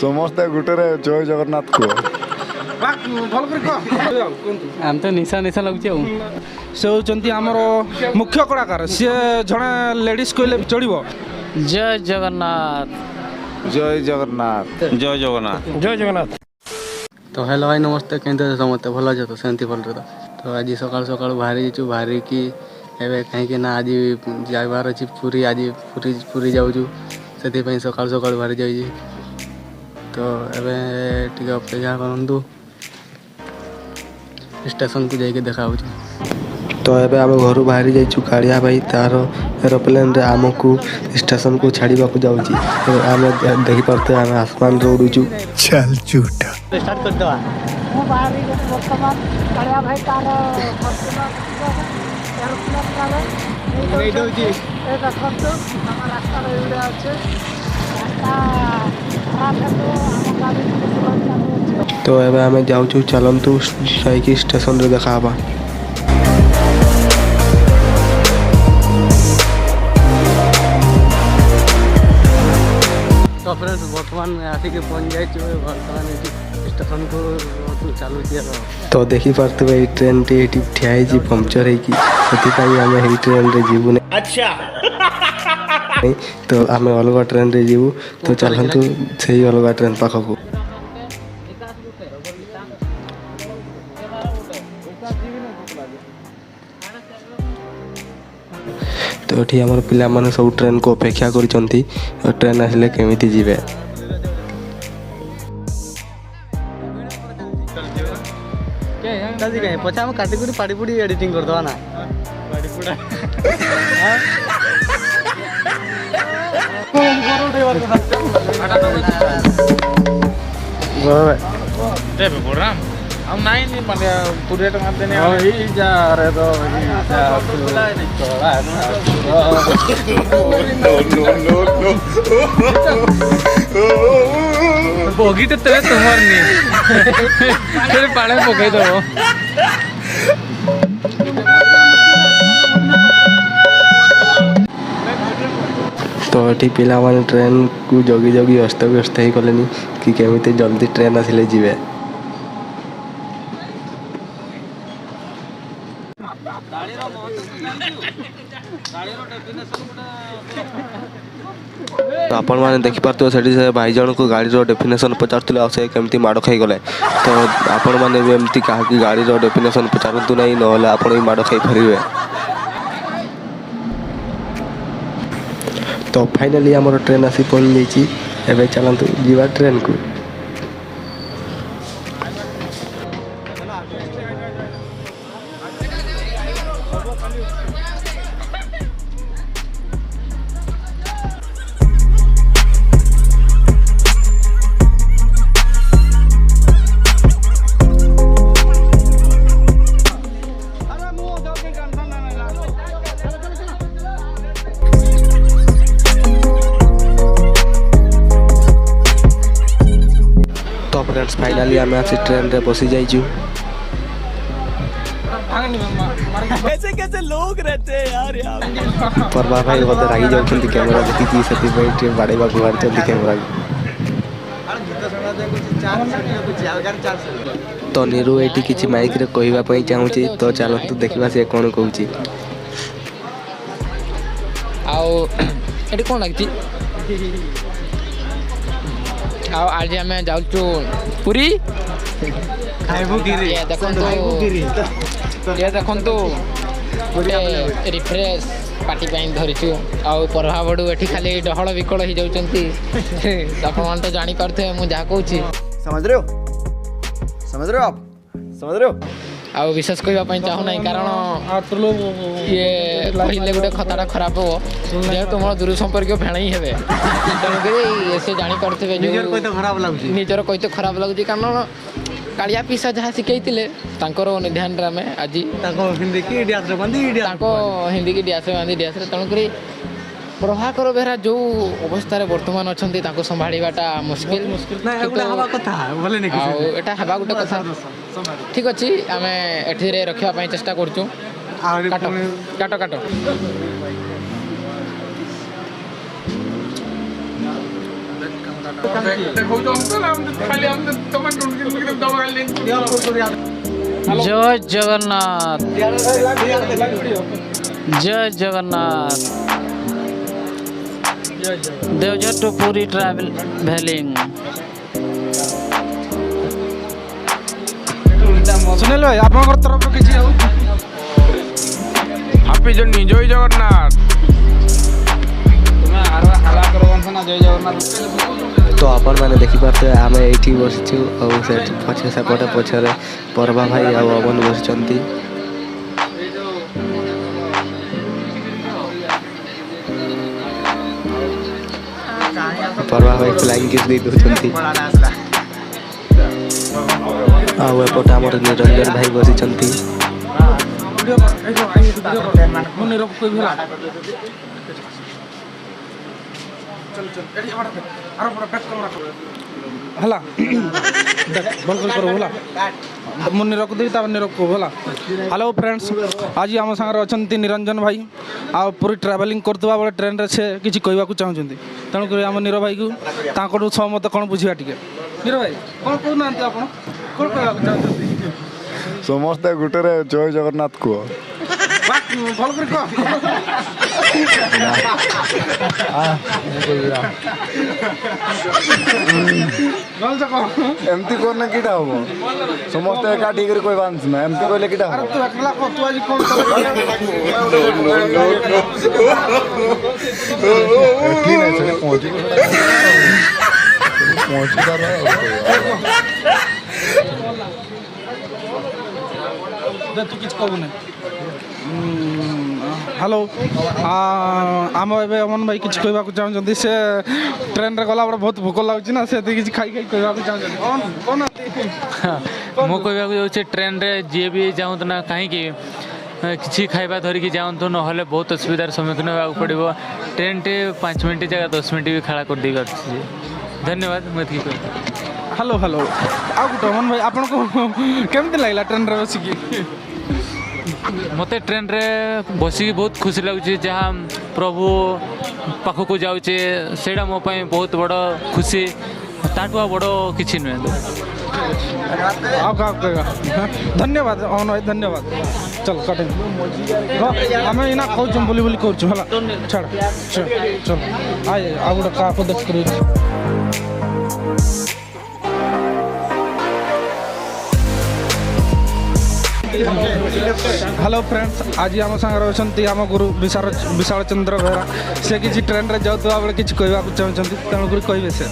ସମସ୍ତେ ଗୋଟେରେ ଜୟ ଜଗନ୍ନାଥ କୁହ। ଆମେ ତ ନିଶା ନିଶା ଲାଗୁଛି ଆଉ। ସେ ହେଉଛନ୍ତି ଆମର ମୁଖ୍ୟ କଳାକାର। ସିଏ ଜଣେ ଲେଡ଼ିଜ୍ କହିଲେ ଚଳିବ। ଜୟ ଜଗନ୍ନାଥ। ଜୟ ଜଗନ୍ନାଥ। ଜୟ ଜଗନ୍ନାଥ। ଜୟ ଜଗନ୍ନାଥ। ତ ହ୍ୟାଲୋ ଭାଇ ନମସ୍ତେ, କେମିତି ଅଛ ସମସ୍ତେ? ଭଲ ଅଛ ତ? ସେମିତି ଭଲରେ ତ। ତ ଆଜି ସକାଳୁ ସକାଳୁ ବାହାରି ଯାଇଛୁ, ବାହାରିକି ଏବେ କାହିଁକି ନା ଆଜି ଯାଇବାର ଅଛି ପୁରୀ। ଆଜି ପୁରୀ ଯାଉଛୁ, ସେଥିପାଇଁ ସକାଳୁ ସକାଳୁ ବାହାରି ଯାଇଛି। ତ ଏବେ ଟିକେ ଅପେକ୍ଷା କରନ୍ତୁ, ଷ୍ଟେସନକୁ ଯାଇକି ଦେଖା ହେଉଛି। ତ ଏବେ ଆମେ ଘରୁ ବାହାରି ଯାଇଛୁ। କାଳିଆ ଭାଇ ତାର ଏରୋପ୍ଲେନ୍ରେ ଆମକୁ ଷ୍ଟେସନକୁ ଛାଡ଼ିବାକୁ ଯାଉଛି। ଆମେ ଦେଖିପାରୁଥିବେ ଆମେ ଆସମାନରେ ଉଡ଼ୁଛୁ। ଚାଲ ଚୁଟା ଷ୍ଟାର୍ଟ କରିଦେବା। ମୁଁ ବାହାରି ବର୍ତ୍ତମାନ କାଳିଆ ଭାଇ ତାର ଏରୋପ୍ଲେନ୍ ଦଉଛି। ଏ ଦେଖନ୍ତୁ ଆମ ରାସ୍ତାରେ ଏଇଟା ଅଛି। ରାସ୍ତା ଖରାପ ହେତୁ ଆମ ଗାଡ଼ି ଚାଲୁଅଛି। ତ ଏବେ ଆମେ ଯାଉଛୁ, ଚାଲନ୍ତୁ ଯାଇକି ଷ୍ଟେସନରେ ଦେଖା ହେବା। ତ ଫ୍ରେଣ୍ଡସ୍ ବର୍ତ୍ତମାନ ଆସିକି ପହଞ୍ଚି ଯାଇଛୁ। ବର୍ତ୍ତମାନ ଏଠି ଷ୍ଟେସନକୁ ଚାଲୁଛି। ତ ଦେଖିପାରୁଥିବେ ଏଇ ଟ୍ରେନ୍ଟି ଏଠି ଠିଆ ହେଇଛି ପଙ୍କଚର୍ ହେଇକି, ସେଥିପାଇଁ ଆମେ ଏଇ ଟ୍ରେନ୍ରେ ଯିବୁନି। ତ ଆମେ ଅଲଗା ଟ୍ରେନ୍ରେ ଯିବୁ। ତ ଚାଲନ୍ତୁ ସେଇ ଅଲଗା ଟ୍ରେନ୍ ପାଖକୁ। ତ ଏଠି ଆମର ପିଲାମାନେ ସବୁ ଟ୍ରେନ୍କୁ ଅପେକ୍ଷା କରିଛନ୍ତି, ଟ୍ରେନ୍ ଆସିଲେ କେମିତି ଯିବେ। ପଛେ ଆମେ କାଟିକୁଟି ପାଡ଼ି ପୁଡ଼ି ଏଡ଼ିଟିଂ କରିଦେବା ନା। ଆଉ ନାଇଁ ମାନେ 20 ଟଙ୍କା ଦେନେ ବଗିଟେ ତେବେ ତୁମର ନି ପାଣି ପକେଇଦବ। ତ ଏଠି ପିଲାମାନେ ଟ୍ରେନ୍କୁ ଜଗି ଜଗି ଅସ୍ତବ୍ୟସ୍ତ ହେଇଗଲେନି କି କେମିତି ଜଲ୍ଦି ଟ୍ରେନ୍ ଆସିଲେ ଯିବେ। ତ ଆପଣମାନେ ଦେଖିପାରୁଥିବେ ସେଠି ସେ ଭାଇ ଜଣଙ୍କୁ ଗାଡ଼ିର ଡେଫିନେସନ୍ ପଚାରୁଥିଲେ, ଆଉ ସେ କେମିତି ମାଡ଼ ଖାଇଗଲେ। ତ ଆପଣମାନେ ବି ଏମିତି କାହାକି ଗାଡ଼ିର ଡେଫିନେସନ୍ ପଚାରନ୍ତୁ ନାହିଁ, ନହେଲେ ଆପଣ ବି ମାଡ଼ ଖାଇପାରିବେ। ତ ଫାଇନାଲି ଆମର ଟ୍ରେନ୍ ଆସି ପହଞ୍ଚିଯାଇଛି। ଏବେ ଚାଲନ୍ତୁ ଯିବା ଟ୍ରେନ୍କୁ। तो फ्रेंड्स फाइनाली आम आसी ट्रेन रे बसी जाइछु। ऐसे कैसे लोग रहते हैं यार यहाँ। परवा भाई बोलते रागी जाउछंती कैमरा देखि सेति पे बाड़ेबा मारछंती कैमरा। तो नीरू एटी किछि माइक रे कहबा पई चाहूची, तो चलंतु देखिबा से कोन कहूची। आओ एटी कोन लागछि आओ आज हमें जाउछु पुरी खाइबु गिरी। ये देखंतु गोटे रिफ्रेश पार्टी पाइन धरिछु। आउ प्रभावडु एठी खाली डहळ विकळ ही जाउचंती। आपण मान तो जानि करथे मु जा कहूची। समझ रहे हो आप समझ रहे हो। आउ विशेष कहबा पई चाहू नाही, कारण ये कहिले गोटे खताटा खराब हो जेहेतु मोर दूर संपर्क फेणाई हेबे, तेणुकरी से जानि करथे निजर कहितो खराब लागुची। निजर कहितो खराब लागुची, कारण कालिया पिसा जहाँ शिखैथिले तांकर निधान रे आमे आज हिंदी की डियास रे बांधी हिंदी की डियास रे तेणुकरी प्रभाकर बेहरा जो अवस्था वर्तमान अच्छा संभाळाटा मुस्किल एटा हवा गोटे कथा ठीक अच्छे आम एठे रखापी चेष्टा करूँ। काट काट काट जय जगन्नाथ जय जगन्नाथ देवझर टू पुरी ट्रैवल भेलिंग सुनील भाई आपन तरफ किसी ହାପି ଜର୍ଣ୍ଣି ଜୟ ଜଗନ୍ନାଥ। ତୁମେ ହାଲା କରବନ୍ସ ନା ଜୟ ଜଗନ୍ନାଥ। तो आपण मैंने देखिपारे आम ये बसीचु पछे सेपटे पछरे पर्वा भाई आवन बसी पर्वा भाई फ्लाइंग किस दे दउछंती एपटे आम निरंजन भाई बसी हला भल कर करो होला मुनि रखदेवी तापर रखो होला। हेलो फ्रेंड्स आज आम सागर अच्छा निरंजन भाई आ पूरी ट्रावेलिंग करतबा बेले ट्रेन रे से किछि कहबा को चाहउछंती तेणु कर आम नीर भाई को ताकटू सहमत कौन बुझिबा टिके नीर भाई कौन कहू नांती आपण कौन कहबा को चाहउछंती समस्ते गुटरे जय जगन्नाथ को भल कर कह भल से कह एमती करने किटा हो समस्ते एकाठी कर कोई बांस ना एमती कहले किटा अरे हो तू अकेला को तू आज कौन ठीक है सर पहुंची तू किछ कहू ना हेलो आम ए अमन भाई किछ कहबा को चाहछंती से ट्रेन रे गला बड़ बहुत भूख लागुची ना से किछ खाई खाई कहबा को चाहछंती कौन मु कहबाक जाऊँ ट्रेन रे जी भी जाऊँ ना कहीं किसी खाइबा धरिकी जाऊँ ना बहुत असुविधार सम्मुखीन होगा पड़ो ट्रेन टे 5 मिनट जगह 10 मिनट भी खड़ा कर दे पार्टी धन्यवाद मुझे हेलो हेलो आ गुट अमन भाई आपन को केमती लागला ट्रेन रे बसिकी मते ट्रेन रे बसिकी बहुत खुशी लगुच जहाँ प्रभु पाखक जाऊे सेटा मो बहुत बड़ खुशी ताठू बड़ किसी नुहे धन्यवाद अमन भाई धन्यवाद चल कटे आम इना कहूँ बोली बोली करूँ है छाड़ चल आए आ गोटे क्या देख कर हेलो फ्रेंड्स आज आम सागर अच्छा आम गुरु विशाल चंद्र बेहरा से किसी ट्रेन रे जाऊा बेले किसी कहवाक चाहते तेणुक कहे से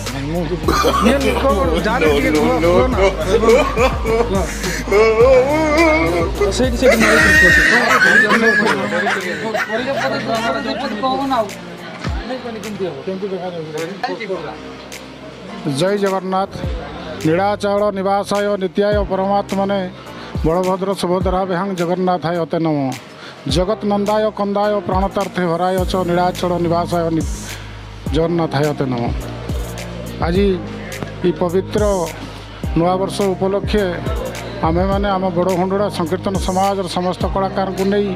जय जगन्नाथ नीलाचल निवासाय नित्याय परमात्मने बड़भद्र सुभद्रा विहंग जगन्नाथाय अते नमो जगत नंदाय कंदाय प्राणतार्थे हराय च नीलाचल निवासाय जगन्नाथाय अते नमो आज ये पवित्र नवा वर्ष उपलक्षे आमे माने आम बड़हुंडा संकीर्तन समाज और समस्त कलाकार को नहीं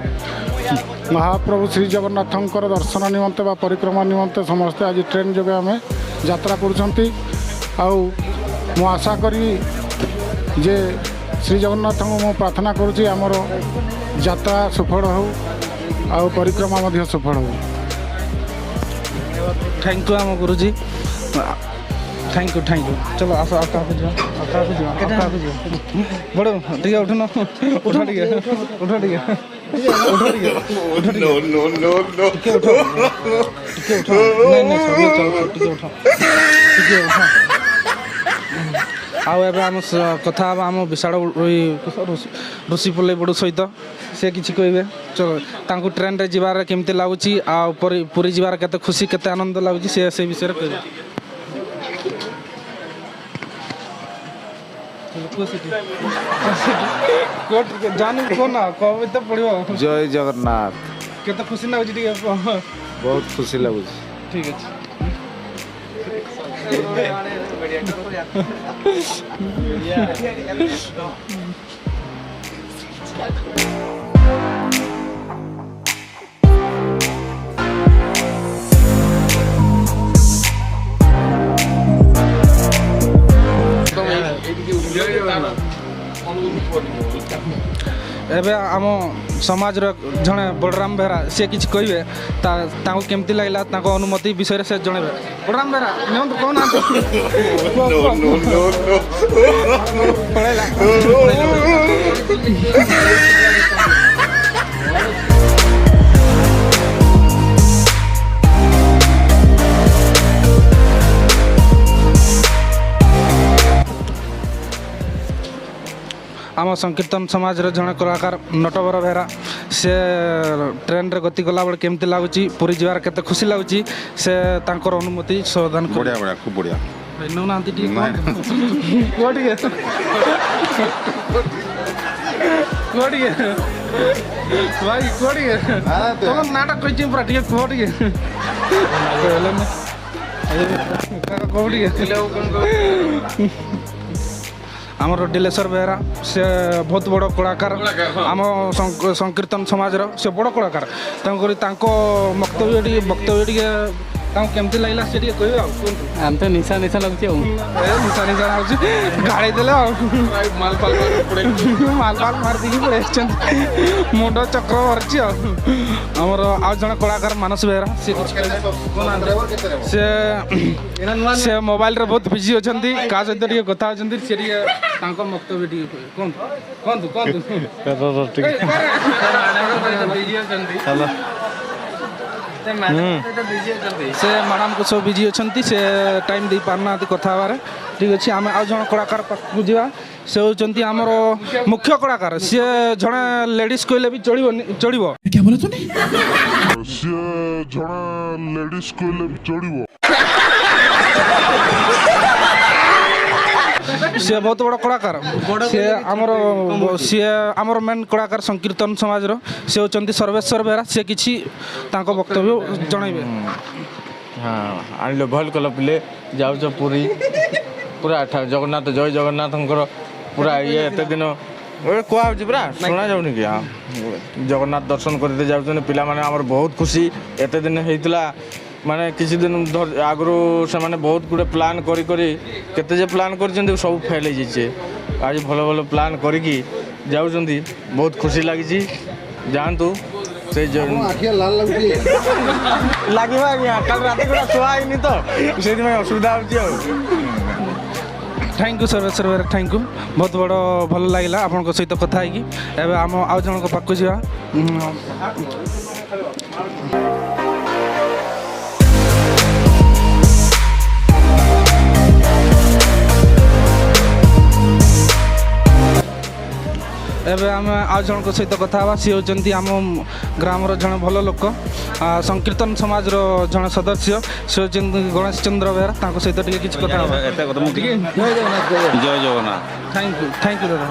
महाप्रभु श्री जगन्नाथंकर दर्शन निमंते बा परिक्रमा निमंते समस्ते आज ट्रेन जोगे आम यात्रा करुछंती आउ मु आशा करी जे श्री जगन्नाथ को प्रार्थना करुँची आमर यात्रा सफल हो आउ परिक्रमा मध्य सफल हो। थैंक यू आम गुरुजी थैंक यू चलो आस बड़ टे उठन उठ टे उठ टे आम कथा आम विशाल ऋषि पल्लई बड़ू सहित से किसी कहे चलो तांको ट्रेन रे जीवार केमती लगुच पुरी जीवार केते खुशी केते आनंद लगुच से विषय कह जान कौन कब तो पड़ो जय जगन्नाथ केते खुशी लगुच बहुत खुशी लगुच ठीक है ଏବେ ଆମ ସମାଜର ଜଣେ ବଳରାମ ବେହେରା ସେ କିଛି କହିବେ ତାଙ୍କୁ କେମିତି ଲାଗିଲା ତାଙ୍କ ଅନୁମତି ବିଷୟରେ ସେ ଜଣେଇବେ। ବଳରାମ ବେହେରା ନିଅନ୍ତୁ କହୁନାହାନ୍ତି। ପଳେଇଲା। ଆମ ସଂକୀର୍ତ୍ତନ ସମାଜର ଜଣେ କଳାକାର ନଟବର ବେହେରା ସେ ଟ୍ରେନରେ ଗତି କଲାବେଳେ କେମିତି ଲାଗୁଛି ପୁରୀ ଯିବାର କେତେ ଖୁସି ଲାଗୁଛି ସେ ତାଙ୍କର ଅନୁମତି ସମାଧାନ ବଢ଼ିଆ ବଢ଼ିଆ ଖୁବ୍ ବଢ଼ିଆ ନେଉନାହାନ୍ତି ଟିକେ କୁହ ଟିକେ କୁହ ଟିକେ ଭାଇ କୁହ ଟିକେ ତମ ନାଁଟା କହିଛି ପୁରା ଟିକେ କୁହ ଟିକେ କୁହ ଟିକେ ଆମର ଡିଲେଶ୍ୱର ବେହେରା ସେ ବହୁତ ବଡ଼ କଳାକାର ଆମ ସଂକୀର୍ତ୍ତନ ସମାଜର ସେ ବଡ଼ କଳାକାର ତେଣୁକରି ତାଙ୍କ ବକ୍ତବ୍ୟ ଟିକେ ତାଙ୍କୁ କେମିତି ଲାଗିଲା ସେ ଟିକେ କହିବେ ଆଉ କୁହନ୍ତୁ। ଆମେ ତ ନିଶା ଲାଗୁଛି ଆଉ ନିଶା ଲାଗୁଛି ଗାଳି ଦେଲେ ଆଉ ମାଲ ଫାଲ ମାରିଦେଇକି ପଳେଇ ଆସିଛନ୍ତି ମୁଣ୍ଡ ଚକ୍ର ଭରିଛି ଆଉ। ଆମର ଆଉ ଜଣେ କଳାକାର ମାନସ ବେହେରା ସେ ମୋବାଇଲରେ ବହୁତ ବିଜି ଅଛନ୍ତି କାହା ସହିତ ଟିକେ କଥା ହେଉଛନ୍ତି ସେ ଟିକେ ତାଙ୍କ ବକ୍ତବ୍ୟ ଟିକେ କୁହନ୍ତୁ। ସେ ମ୍ୟାଡ଼ାମକୁ ସବୁ ବିଜି ଅଛନ୍ତି ସେ ଟାଇମ୍ ଦେଇ ପାରୁନାହାନ୍ତି କଥା ହେବାରେ। ଠିକ୍ ଅଛି ଆମେ ଆଉ ଜଣେ କଳାକାର ପାଖକୁ ଯିବା ସେ ହେଉଛନ୍ତି ଆମର ମୁଖ୍ୟ କଳାକାର ସିଏ ଜଣେ ଲେଡ଼ିଜ୍ କହିଲେ ବି ଚଳିବ ସିଏ ବହୁତ ବଡ଼ କଳାକାର ସିଏ ଆମର ମେନ୍ କଳାକାର ସଂକୀର୍ତ୍ତନ ସମାଜର ସେ ହେଉଛନ୍ତି ସର୍ବେଶ୍ୱର ବେହେରା ସେ କିଛି ତାଙ୍କ ବକ୍ତବ୍ୟ ଜଣାଇବେ। ହଁ ଆଣିଲେ ଭଲ କଲ ପିଲେ ଯାଉଛ ପୁରୀ ପୁରା ଜଗନ୍ନାଥ ଜୟ ଜଗନ୍ନାଥଙ୍କର ପୁରା ଇଏ ଏତେ ଦିନ କୁହାହେଉଛି ପୁରା ଶୁଣାଯାଉନି କି ଜଗନ୍ନାଥ ଦର୍ଶନ କରିତେ ଯାଉଛନ୍ତି ପିଲାମାନେ ଆମର ବହୁତ ଖୁସି ଏତେ ଦିନ ହେଇଥିଲା ମାନେ କିଛି ଦିନ ଆଗରୁ ସେମାନେ ବହୁତ ଗୁଡ଼େ ପ୍ଲାନ୍ କରି କେତେ ଯେ ପ୍ଲାନ୍ କରିଛନ୍ତି ସବୁ ଫେଲ୍ ହେଇଯାଇଛି ଆଜି ଭଲ ପ୍ଲାନ୍ କରିକି ଯାଉଛନ୍ତି ବହୁତ ଖୁସି ଲାଗିଛି ଯାଆନ୍ତୁ ସେଇ ଲାଗିବ ଆଜ୍ଞା କାଲି ରାତି ଗୁଡ଼ା ଶୁଆ ହେଇନି ତ ସେଇଥିପାଇଁ ଅସୁବିଧା ହେଉଛି ଆଉ। Thank you Sarbeswar Behera thank you ବହୁତ ବଡ଼ ଭଲ ଲାଗିଲା ଆପଣଙ୍କ ସହିତ କଥା ହେଇକି। ଏବେ ଆମ ଆଉ ଜଣଙ୍କ ପାଖକୁ ଯିବା ଏବେ ଆମେ ଆଉ ଜଣଙ୍କ ସହିତ କଥା ହେବା ସିଏ ହେଉଛନ୍ତି ଆମ ଗ୍ରାମର ଜଣେ ଭଲ ଲୋକ ସଂକୀର୍ତ୍ତନ ସମାଜର ଜଣେ ସଦସ୍ୟ ସେ ହେଉଛନ୍ତି ଗଣେଶ ଚନ୍ଦ୍ର ବେହେରା ତାଙ୍କ ସହିତ ଟିକେ କିଛି କଥା ହେବା। ଜୟ ଜଗନ୍ନାଥ। ଥ୍ୟାଙ୍କ ୟୁ ଦାଦା।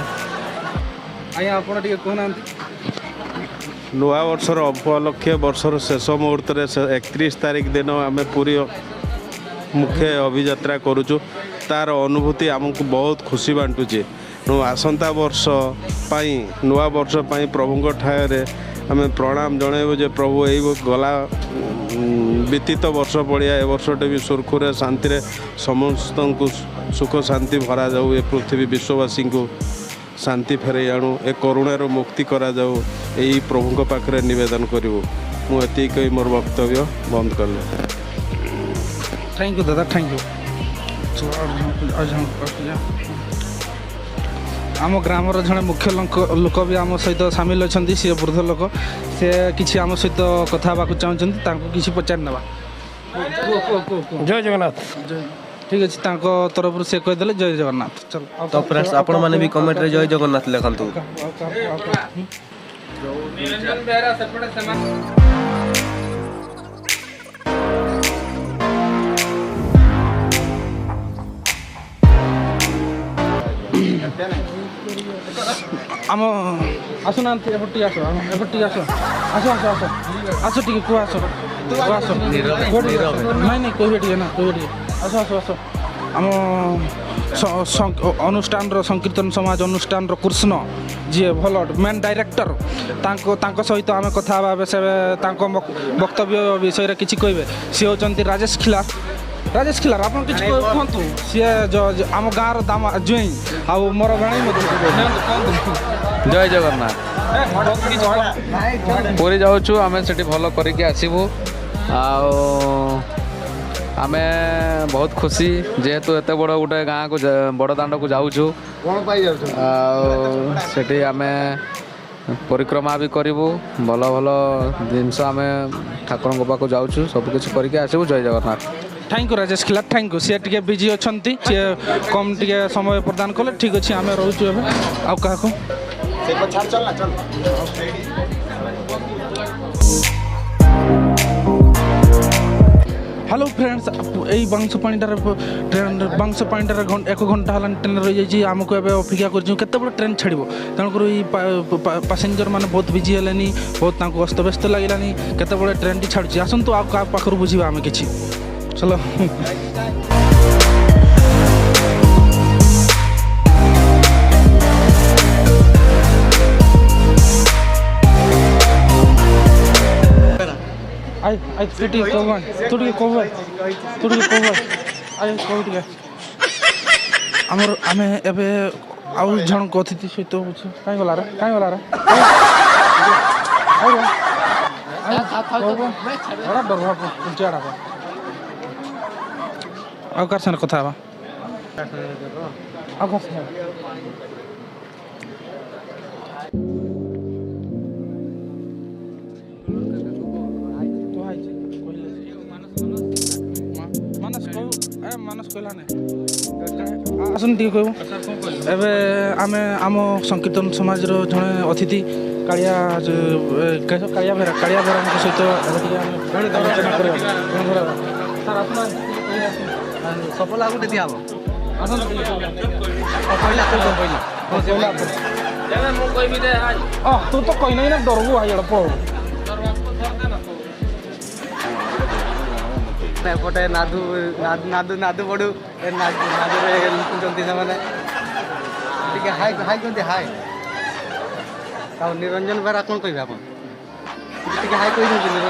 ଆଜ୍ଞା ଆପଣ ଟିକେ କହୁନାହାନ୍ତି। ନୂଆ ବର୍ଷର ଉପଲକ୍ଷେ ବର୍ଷର ଶେଷ ମୁହୂର୍ତ୍ତରେ 31 ତାରିଖ ଦିନ ଆମେ ପୁରୀ ମୁଖ୍ୟ ଅଭିଯାତ୍ରା କରୁଛୁ ତାର ଅନୁଭୂତି ଆମକୁ ବହୁତ ଖୁସି ବାଣ୍ଟୁଛି। ଆସନ୍ତା ବର୍ଷ ପାଇଁ ନୂଆ ବର୍ଷ ପାଇଁ ପ୍ରଭୁଙ୍କ ଠାୟରେ ଆମେ ପ୍ରଣାମ ଜଣାଇବୁ ଯେ ପ୍ରଭୁ ଏଇ ଗଲା ବ୍ୟତୀତ ବର୍ଷ ଭଳିଆ ଏ ବର୍ଷଟେ ବି ସୁରୁଖୁରୁରେ ଶାନ୍ତିରେ ସମସ୍ତଙ୍କୁ ସୁଖ ଶାନ୍ତି ଭରାଯାଉ ଏ ପୃଥିବୀ ବିଶ୍ୱବାସୀଙ୍କୁ ଶାନ୍ତି ଫେରାଇ ଆଣୁ ଏ କରୁଣାରୁ ମୁକ୍ତି କରାଯାଉ ଏହି ପ୍ରଭୁଙ୍କ ପାଖରେ ନିବେଦନ କରିବୁ। ମୁଁ ଏତିକି କହି ମୋର ବକ୍ତବ୍ୟ ବନ୍ଦ କଲି। ଥ୍ୟାଙ୍କ ୟୁ ଦାଦା ଥ୍ୟାଙ୍କ ୟୁ। ଆମ ଗ୍ରାମର ଜଣେ ମୁଖ୍ୟ ଲୋକ ବି ଆମ ସହିତ ସାମିଲ ଅଛନ୍ତି ସିଏ ବୃଦ୍ଧ ଲୋକ ସେ କିଛି ଆମ ସହିତ କଥା ହେବାକୁ ଚାହୁଁଛନ୍ତି ତାଙ୍କୁ କିଛି ପଚାରି ନେବା। ଜୟ ଜଗନ୍ନାଥ। ଠିକ୍ ଅଛି ତାଙ୍କ ତରଫରୁ ସେ କହିଦେଲେ ଜୟ ଜଗନ୍ନାଥ। ତ ଫ୍ରେଣ୍ଡସ୍ ଆପଣମାନେ ବି କମେଣ୍ଟରେ ଜୟ ଜଗନ୍ନାଥ ଲେଖନ୍ତୁ। ଆମ ଆସୁନାହାନ୍ତି ଏପଟେ ଆସ ଟିକେ କୁହ ଆସ ନାଇଁ କହିବେ ଟିକେ ନା କହିବେ ଟିକେ ଆସ ଆମ ଅନୁଷ୍ଠାନର ସଂକୀର୍ତ୍ତନ ସମାଜ ଅନୁଷ୍ଠାନର କୃଷ୍ଣ ଯିଏ ଭଲ ମେନ୍ ଡାଇରେକ୍ଟର ତାଙ୍କ ସହିତ ଆମେ କଥା ହେବା ସେ ତାଙ୍କ ବକ୍ତବ୍ୟ ବିଷୟରେ କିଛି କହିବେ ସିଏ ହେଉଛନ୍ତି ରାଜେଶ ଖିଲାର ଆପଣ କିଛି କୁହନ୍ତୁ ସିଏ ଆମ ଗାଁର ଦାମ ଜ୍ୱାଇଁ ଆଉ ମୋର ଭେଣେଇ ମଧ୍ୟ କୁହନ୍ତୁ। ଜୟ ଜଗନ୍ନାଥ। ପୁରୀ ଯାଉଛୁ ଆମେ ସେଠି ଭଲ କରିକି ଆସିବୁ ଆଉ ଆମେ ବହୁତ ଖୁସି ଯେହେତୁ ଏତେ ବଡ଼ ଗୋଟେ ଗାଁକୁ ବଡ଼ ଦାଣ୍ଡକୁ ଯାଉଛୁ କ'ଣ ପାଇଁ ଯାଉଛନ୍ତି ଆଉ ସେଠି ଆମେ ପରିକ୍ରମା ବି କରିବୁ ଭଲ ଭଲ ଜିନିଷ ଆମେ ଠାକୁରଙ୍କ ପାଖକୁ ଯାଉଛୁ ସବୁକିଛି କରିକି ଆସିବୁ ଜୟ Jagannath. Thank you Rajesh Khilar thank you सी टे बिजी अच्छा सी कम टे समय प्रदान कले ठीक अच्छे आम रोचु आउ क्या हेलो फ्रेंड्स यही बांसपाणीटार ट्रेन बांसपाणीटार 1 घंटा है ट्रेन रही जाइए आमको एवं अपेक्षा करते बड़े ट्रेन छाड़ तेणुक पैसेंजर मैंने बहुत बिजी है बहुत अस्तव्यस्त लगलानी केते बड़े ट्रेन टी छाड़ी आसतु आ पाखर बुझा आम कि चलो आमर आम एवं आउ जन अतिथि सहित कहीं गला कहीं गला आकार साथ कथा मानस कहला आसन टी कहू एवं आम आम संकीर्तन समाज जड़े अतिथि कालिया कालिया भेरा सहित सफल आगु दिया हम तू तो कही ना डरबू आई पड़ो एपटे नादू नादू नादू पड़ू नादूरे लुकुंट से हाई हाई कहते हाई निरंजन बेरा कौन कह हाई कह निरंजन बेरा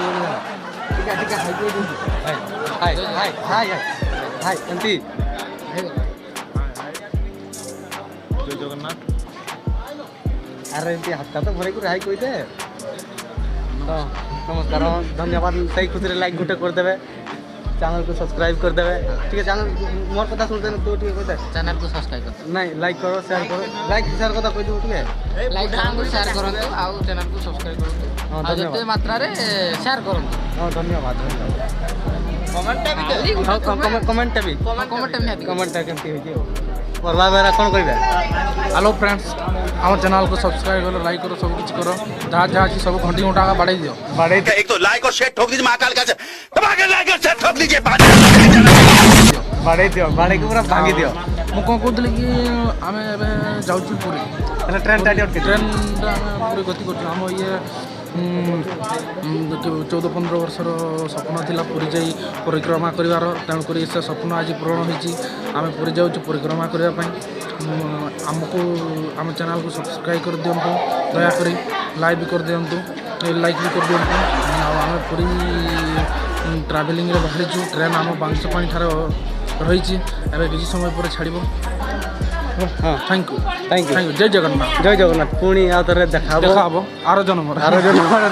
हाई हाई हाई हाई एमती जय जगन्नाथ अरे एमती हाथ तो भरे हाई कहते नमस्कार धन्यवाद सही खुशी लाइक गोटे करदे चैनल को सब्सक्राइब करदे ठीक है चैनल मोर कथा सुनते तो ठीक कहते चैनल को सब्सक्राइब कर नहीं लाइक करो शेयर करो लाइक शेयर कथा कह दो ठीक है लाइक को शेयर करंतु आ चैनल को सब्सक्राइब करंतु आ जते मात्रा रे शेयर करंतु हां धन्यवाद कमेंट भी केमती होई परवा बेरा कोन कहबे हेलो फ्रेंड्स आम चैनल को सब्सक्राइब करो लाइक करो सब कुछ करो जहाँ जहाँ सब घंटी घंटा का बढ़ाई दियो एक तो लाइक और शेयर ठोक दीजिए महाकाल का दबाकर लाइक और शेयर ठोक दीजिए बढ़ाई दियो बढ़ाई के पूरा भांगी दियो मु कौन कहते कि आम जाऊँ पुरी ट्रेन ट्रेन पूरी गति कर ये 14-15 वर्षर स्वप्न थिला पुरी जाई परिक्रमा करिवार तेणुक से स्वप्न आज पूरण होती आम पुरी जाऊँ परिक्रमा करने आमको आम चैनल को सब्सक्राइब कर दिंतु दयाकोरी लाइक भी कर दिंतु लाइक भी कर दिंतु आम पुरी ट्रावेलिंग बाहरी ट्रेन आम बांसपाणी ठार रही किसी समय पर छाड़ थैंक यू जय जगन्नाथ पुणी आउे देखा आर जन्म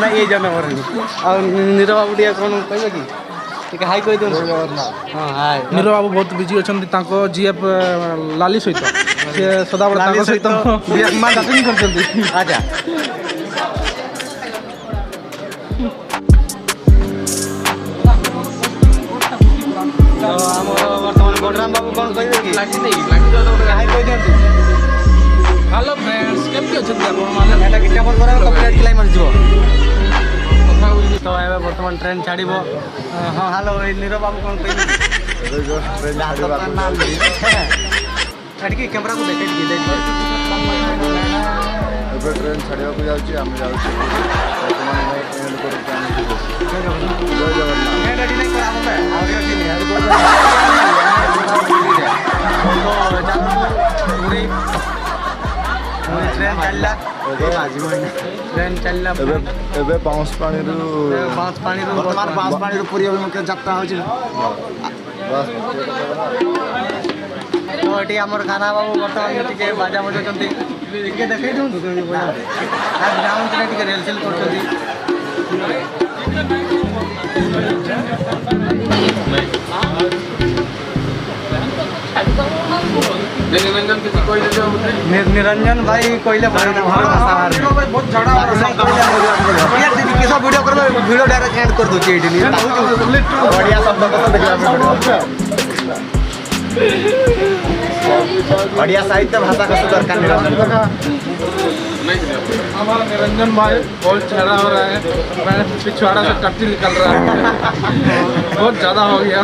ना ये जन्म नीर बाबू टे कौन कह कि हाई कह दिखाँ हाई नीर बाबू बहुत बिजी अच्छा जीएफ लाली सहित सी सदाबले सहित अच्छा बर्तमान बलराम बाबू कौन कह हेलो फ्रेंड्स केमती अच्छा तो ये बर्तमान ट्रेन छाड़ हाँ हेलो नीर बाबू कौन कह कैमरा को देखे ट्रेन छाड़ा ट्रेन चलला बांसपाणी पूरी अभिमुखे यात्रा होची तो ये आमर खाना बाबू बर्तमान टे बाजा बजाऊँ ଟିକେ ଦେଖେଇ ଦିଅନ୍ତୁ କେମିତି ବଜାନ୍ତି ଗ୍ରାଉଣ୍ଡରେ ଟିକେ ରେଲସେଲ କରୁଛନ୍ତି निरंजन भाई कहले बहुत झड़ा किस वीडियो करबे वीडियो डायरेक्ट एंड कर दोची एडी बढ़िया शब्द को देखला बढ़िया साहित्य भाषा का दरकार निरंजन हमारा निरंजन भाई बहुत झगड़ा हो रहा है मैंने पिछवाड़ा से टट्टी निकल रहा है बहुत ज़्यादा हो गया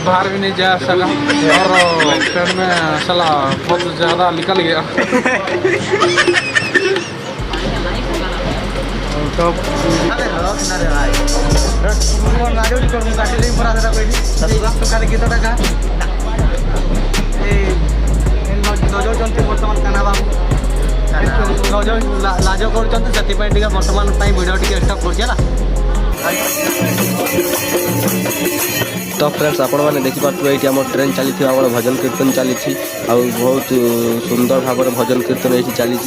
बाहर भी नहीं जा सका और पेट में सला बहुत ज़्यादा निकल गया तो बर्तमान काना बाबू लाज कर बर्तमान भिडियो स्टॉप कर तो फ्रेंड्स आपण मैंने देखिपे ये आम ट्रेन चली भजन कीर्तन चली बहुत सुंदर भाव भजन कीर्तन ये चली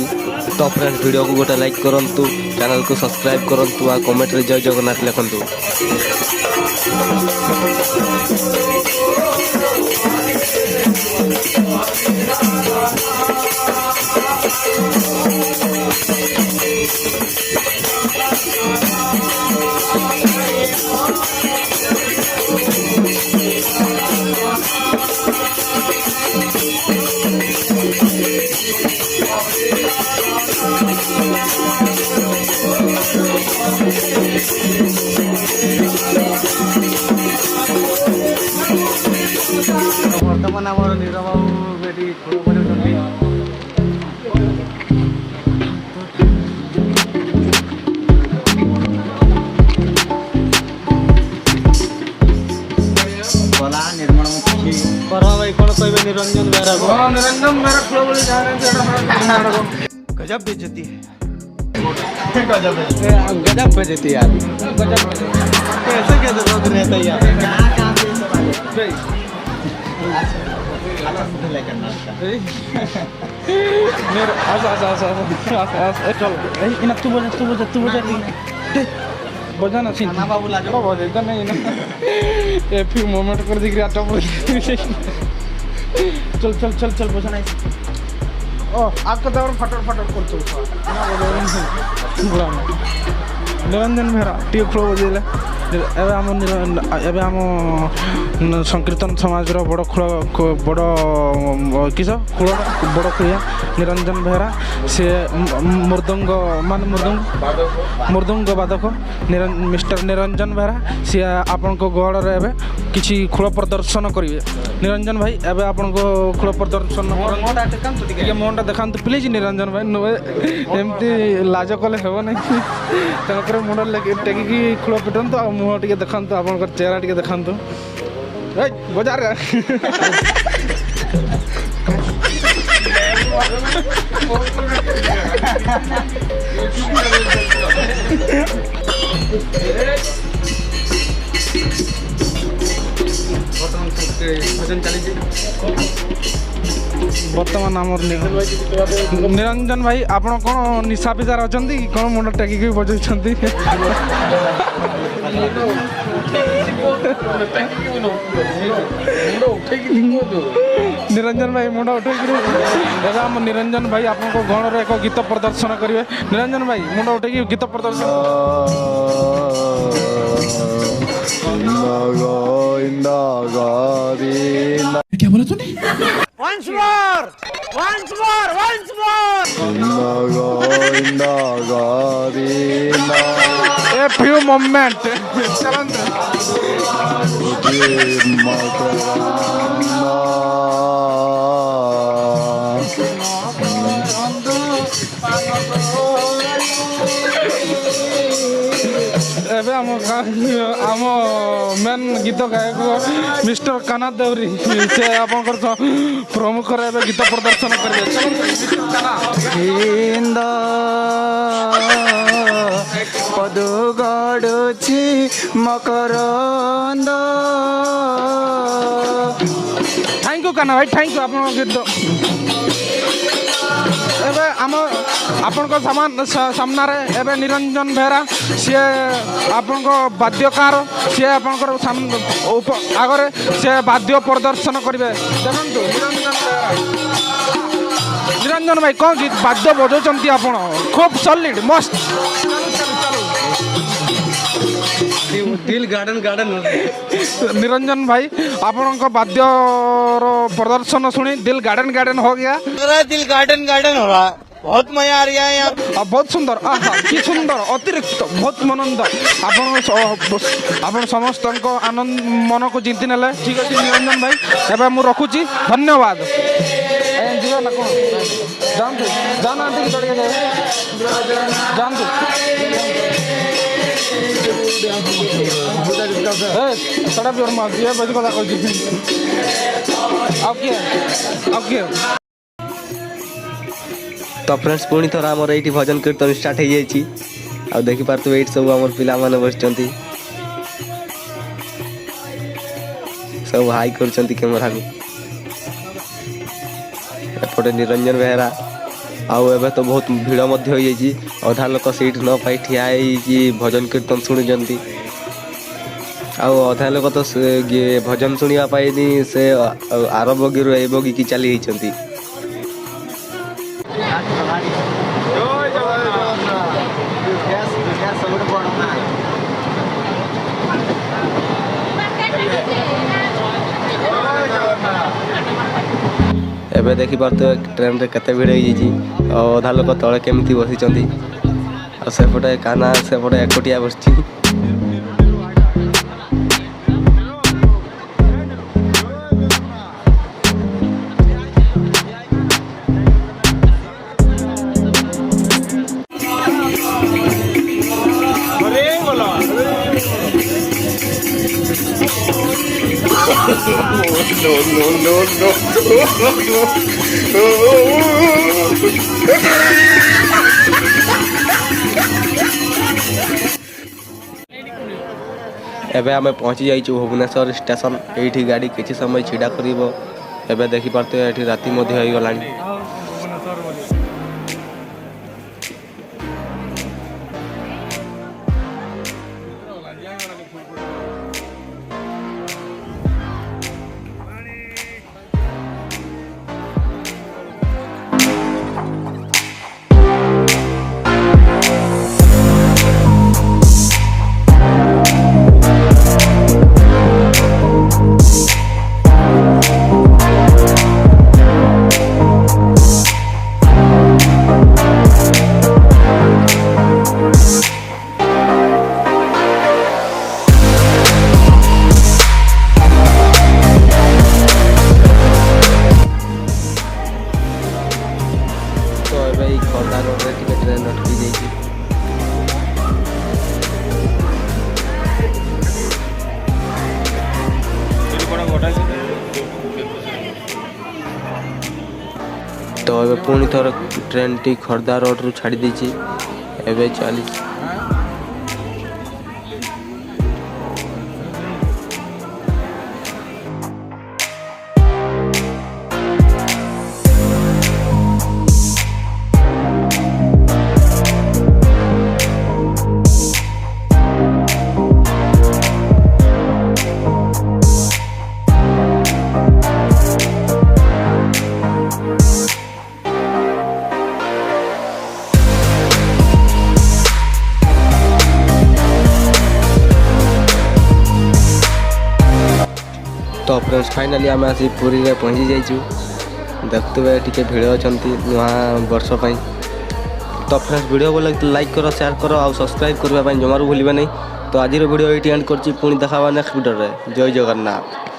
तो फ्रेंड्स वीडियो को गोटे लाइक करूँ चैनल को सब्सक्राइब करूँ आ कमेंट रे जय जगन्नाथ लिखुँ बर्तमान आम नीर बाबू ये खोल बजाऊँगी गला निर्माण भाई कौन कहे निरंजन बेहरा निरंजन मेरा खोल बोली जा रहे गजब बेइज्जती है गजब बेइज्जती यार कैसे कैसे रोज रहता है यार बजाना बाबू बजा नहीं ना ये फिर मोमेंट कर दिख रहा चल चल चल चल बजाना ओ आपका दौर फटर फटर कर निरंजन मेहरा टी फ्लो बजेले आम संकीर्तन समाज बड़ बड़ किस कूल बड़ खुड़िया निरंजन बेहरा सी मृदंग मान मृदंग बादक मिस्टर निरंजन बेहरा सी आपण गढ़ एवं किसी खोल प्रदर्शन करेंगे निरंजन भाई एवं आपण खोल प्रदर्शन मोहनटा देखा प्लीज निरंजन भाई एमती लाज कले हे ना तेणुक मुंड टेकिकी खोल पिटंतु आ मुह टे देखा आप चेहरा टे देखा बजार बर्तमान आम निरंजन भाई आप कौन निशा पिजार अच्छा कौन मुंड टेकिक बजाऊँ निरंजन भाई मुंड उठे आम निरंजन भाई आप गण एक गीत प्रदर्शन करेंगे निरंजन भाई मुंड उठे गीत प्रदर्शन क्या बोला तूने Once more! Once more! Once more! A few moments. एबे आम मेन गीत गायक मिस्टर काना देवरी से आप प्रमुख गीत प्रदर्शन करेंगे पदु गड़ुची मकरंद थैंक यू କାହ୍ନା ଭାଇ ଥ୍ୟାଙ୍କ ୟୁ ଆପଣଙ୍କ ଗୀତ। ଏବେ ଆପଣଙ୍କ ସାମ୍ନାରେ ଏବେ ନିରଞ୍ଜନ ବେହେରା ସିଏ ଆପଣଙ୍କ ବାଦ୍ୟକାର ସିଏ ଆପଣଙ୍କର ଆଗରେ ସିଏ ବାଦ୍ୟ ପ୍ରଦର୍ଶନ କରିବେ। ଦେଖନ୍ତୁ ନିରଞ୍ଜନ ଭାଇ କ'ଣ ଗୀତ ବାଦ୍ୟ ବଜାଉଛନ୍ତି ଆପଣ ଖୁବ୍ ସଲିଡ୍ ମସ୍ତ। दिल गार्डन गार्डन निरंजन भाई आपनका वाद्यर प्रदर्शन सुनी दिल गार्डन गार्डन हो गया। दिल गार्डन गार्डन हो रहा है, बहुत मजा आ रहा है यहाँ। बहुत सुंदर आहा कि सुंदर अतिरिक्त बहुत मनंद आपण समस्त आनंद मन को जीति नेले। ठीक अच्छे निरंजन भाई एवं मुझे रखुची धन्यवाद। जानतु जाना जानतु सड़ा प्योर मार दिया बज कथा कहूँ अब किए तो फ्रेंड्स पुणी थर आमर ये भजन कीर्तन स्टार्ट हो जाइए आ देखिपे ये सब आम पिला बस सब हाई कर कैमेरा को एपटे निरंजन बेहेरा आउ एवं तो बहुत भिड़ हो जाइए अधा लोक सीट न पाई ठिया भजन कीर्तन शुणुंट आउ अधा लोक तो भजन शुणापाई से आर बगी रू ए बगी की चली होती। एबे देखी पार्थ ट्रेन रे केते भिड़ हो अधा लोक तले केमती बसी सेपटे काना सेपटे एकोटिया बसची। एबे आमे पहुँची जाइछु भुवनेश्वर स्टेशन। एठी गाड़ी किछि समय छिड़ा करिवो। एबे देखि पारते एठी राति मध्ये होई गलानी। ट्रेन अटकी जाइए। तो ए पुणी थर ट्रेन टी खर्दा रोड रु छाड़ी देछि एबे चली। तो फ्रेंड्स फाइनाली आम आसी पुरी रे पहुँची जाइछु। देखते हुए टी भिड़ अच्छा नुआ वर्ष पर। तो फ्रेंड्स वीडियो को लाइक करो शेयर करो और सब्सक्राइब करने जमारू भूलिबे नहीं। तो आज वीडियो ये एंड कर पुणी देखा नेक्स्ट वीडियो रे। जय जगन्नाथ।